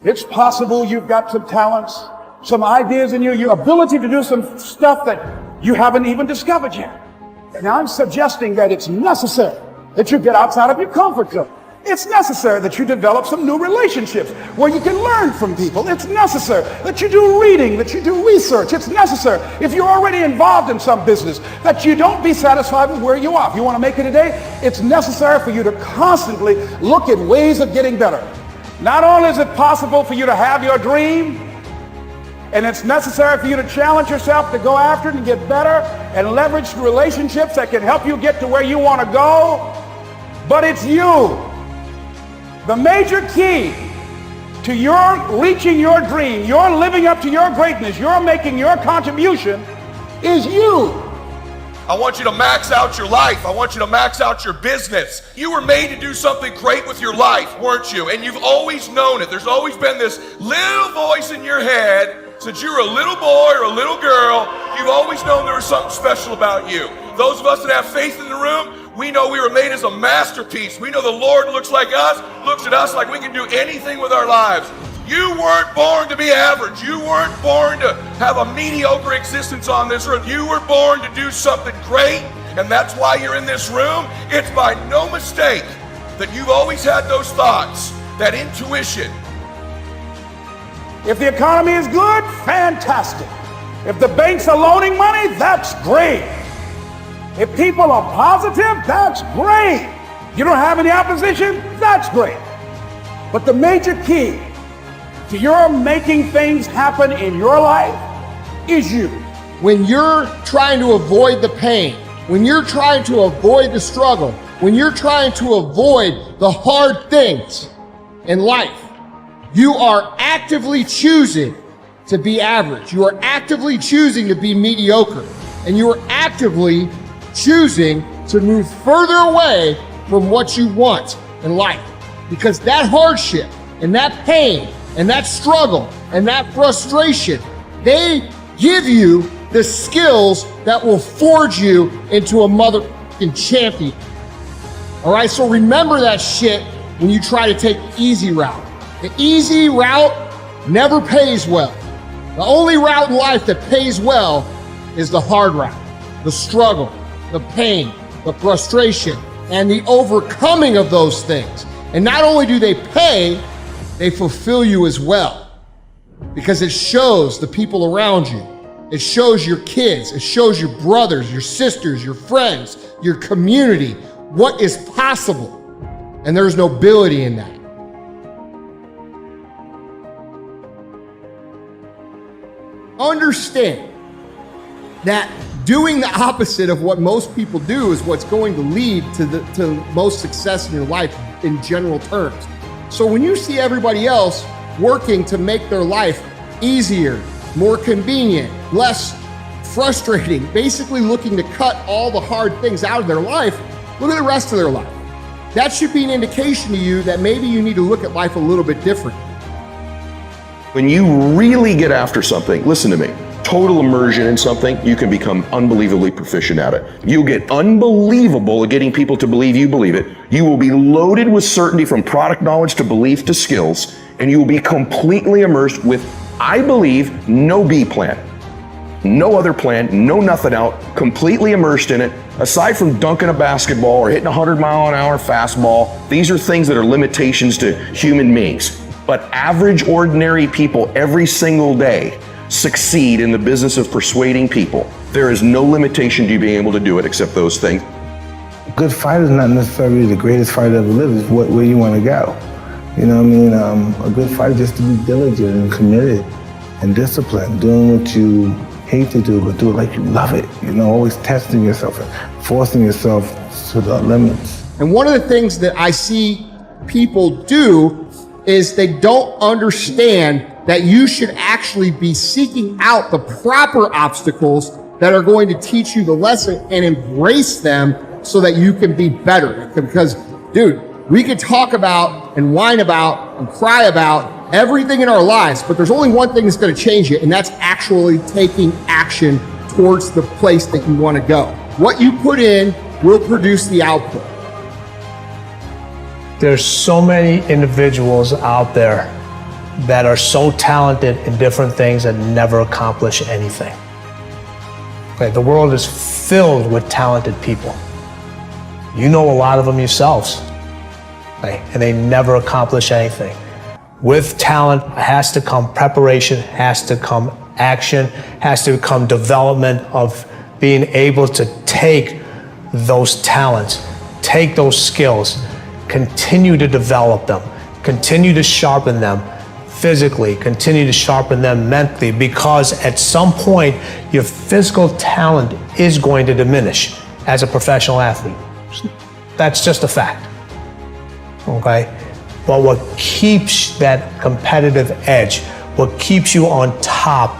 It's possible you've got some talents, some ideas in you, your ability to do some stuff that you haven't even discovered yet. Now I'm suggesting that it's necessary that you get outside of your comfort zone. It's necessary that you develop some new relationships where you can learn from people. It's necessary that you do reading, that you do research. It's necessary, if you're already involved in some business, that you don't be satisfied with where you are. If you want to make it today, it's necessary for you to constantly look at ways of getting better. Not only is it possible for you to have your dream, and it's necessary for you to challenge yourself to go after it and get better and leverage relationships that can help you get to where you want to go, but it's you. The major key to your reaching your dream, your living up to your greatness, your making your contribution is you. I want you to max out your life. I want you to max out your business. You were made to do something great with your life, weren't you? And you've always known it. There's always been this little voice in your head since you were a little boy or a little girl. You've always known there was something special about you. Those of us that have faith in the room, we know we were made as a masterpiece. We know the Lord looks at us like we can do anything with our lives. You weren't born to be average. You weren't born to have a mediocre existence on this earth. You were born to do something great, and that's why you're in this room. It's by no mistake that you've always had those thoughts, that intuition. If the economy is good, fantastic. If the banks are loaning money, that's great. If people are positive, that's great. You don't have any opposition, that's great. But the major key to your making things happen in your life is you. When you're trying to avoid the pain, when you're trying to avoid the struggle, when you're trying to avoid the hard things in life, you are actively choosing to be average. You are actively choosing to be mediocre. And you are actively choosing to move further away from what you want in life. Because that hardship and that pain and that struggle and that frustration, they give you the skills that will forge you into a motherfucking champion. All right, so remember that shit when you try to take the easy route. The easy route never pays well. The only route in life that pays well is the hard route, the struggle, the pain, the frustration, and the overcoming of those things. And not only do they pay, they fulfill you as well, because it shows the people around you. It shows your kids, it shows your brothers, your sisters, your friends, your community, what is possible. And there's nobility in that. Understand that doing the opposite of what most people do is what's going to lead to most success in your life in general terms. So when you see everybody else working to make their life easier, more convenient, less frustrating, basically looking to cut all the hard things out of their life, look at the rest of their life. That should be an indication to you that maybe you need to look at life a little bit different. When you really get after something, listen to me, total immersion in something, you can become unbelievably proficient at it. You'll get unbelievable at getting people to believe you believe it. You will be loaded with certainty from product knowledge to belief to skills, and you will be completely immersed with, I believe, no B plan. No other plan, no nothing out, completely immersed in it. Aside from dunking a basketball or hitting a 100-mile-an-hour fastball, these are things that are limitations to human beings. But average, ordinary people every single day succeed in the business of persuading people. There is no limitation to you being able to do it except those things. A good fight is not necessarily the greatest fight ever lived. It's where you want to go. You know what I mean? A good fight is just to be diligent and committed and disciplined, doing what you hate to do, but do it like you love it. You know, always testing yourself and forcing yourself to the limits. And one of the things that I see people do is they don't understand that you should actually be seeking out the proper obstacles that are going to teach you the lesson and embrace them so that you can be better. Because, dude, we could talk about and whine about and cry about everything in our lives, but there's only one thing that's going to change it, and that's actually taking action towards the place that you want to go. What you put in will produce the output. There's so many individuals out there that are so talented in different things that never accomplish anything. Okay, the world is filled with talented people. You know a lot of them yourselves, okay, and they never accomplish anything. With talent has to come preparation, has to come action, has to come development of being able to take those talents, take those skills, continue to develop them, continue to sharpen them physically, continue to sharpen them mentally, because at some point your physical talent is going to diminish as a professional athlete. That's just a fact, okay? But what keeps that competitive edge, what keeps you on top,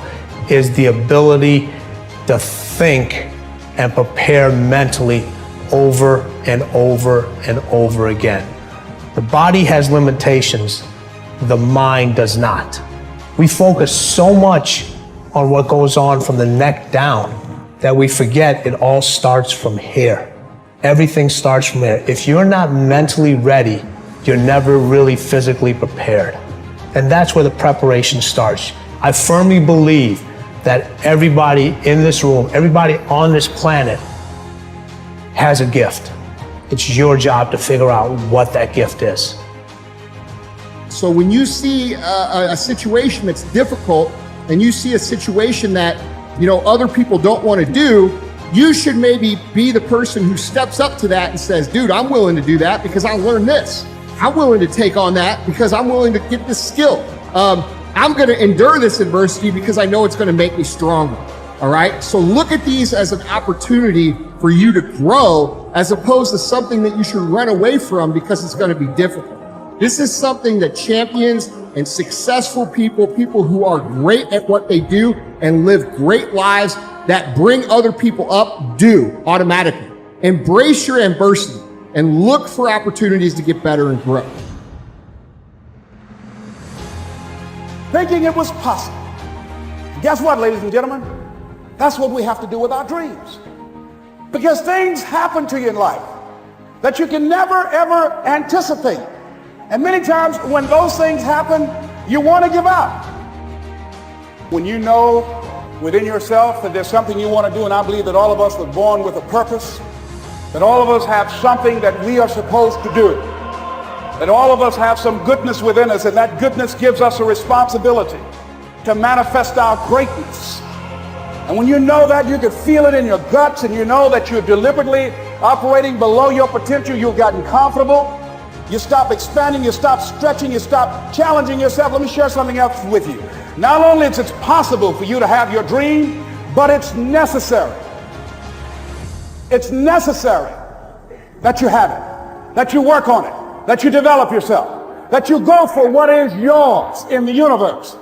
is the ability to think and prepare mentally over and over and over again. The body has limitations, the mind does not. We focus so much on what goes on from the neck down that we forget it all starts from here. Everything starts from here. If you're not mentally ready, you're never really physically prepared. And that's where the preparation starts. I firmly believe that everybody in this room, everybody on this planet has a gift. It's your job to figure out what that gift is. So when you see a situation that's difficult and you see a situation that, you know, other people don't want to do, you should maybe be the person who steps up to that and says, dude, I'm willing to do that because I learned this. I'm willing to take on that because I'm willing to get this skill. I'm going to endure this adversity because I know it's going to make me stronger. All right. So look at these as an opportunity for you to grow, as opposed to something that you should run away from because it's going to be difficult. This is something that champions and successful people, people who are great at what they do and live great lives that bring other people up, do automatically. Embrace your adversity and look for opportunities to get better and grow. Thinking it was possible. Guess what, ladies and gentlemen? That's what we have to do with our dreams. Because things happen to you in life that you can never, ever anticipate. And many times when those things happen, you want to give up. When you know within yourself that there's something you want to do, and I believe that all of us were born with a purpose, that all of us have something that we are supposed to do, that all of us have some goodness within us, and that goodness gives us a responsibility to manifest our greatness. And when you know that, you can feel it in your guts, and you know that you're deliberately operating below your potential, you've gotten comfortable, you stop expanding, you stop stretching, you stop challenging yourself. Let me share something else with you. Not only is it possible for you to have your dream, but it's necessary. It's necessary that you have it, that you work on it, that you develop yourself, that you go for what is yours in the universe.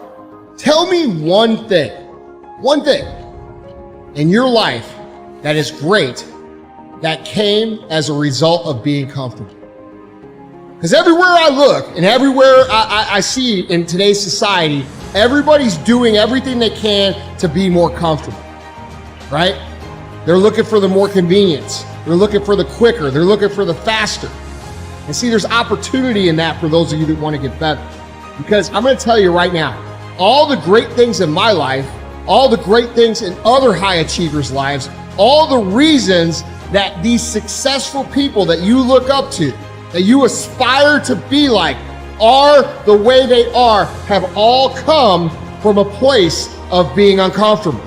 Tell me one thing in your life that is great that came as a result of being comfortable. Because everywhere I look and everywhere I see in today's society, everybody's doing everything they can to be more comfortable, right? They're looking for the more convenience. They're looking for the quicker. They're looking for the faster. And see, there's opportunity in that for those of you that want to get better. Because I'm going to tell you right now, all the great things in my life, all the great things in other high achievers' lives, all the reasons that these successful people that you look up to, that you aspire to be like, are the way they are, have all come from a place of being uncomfortable.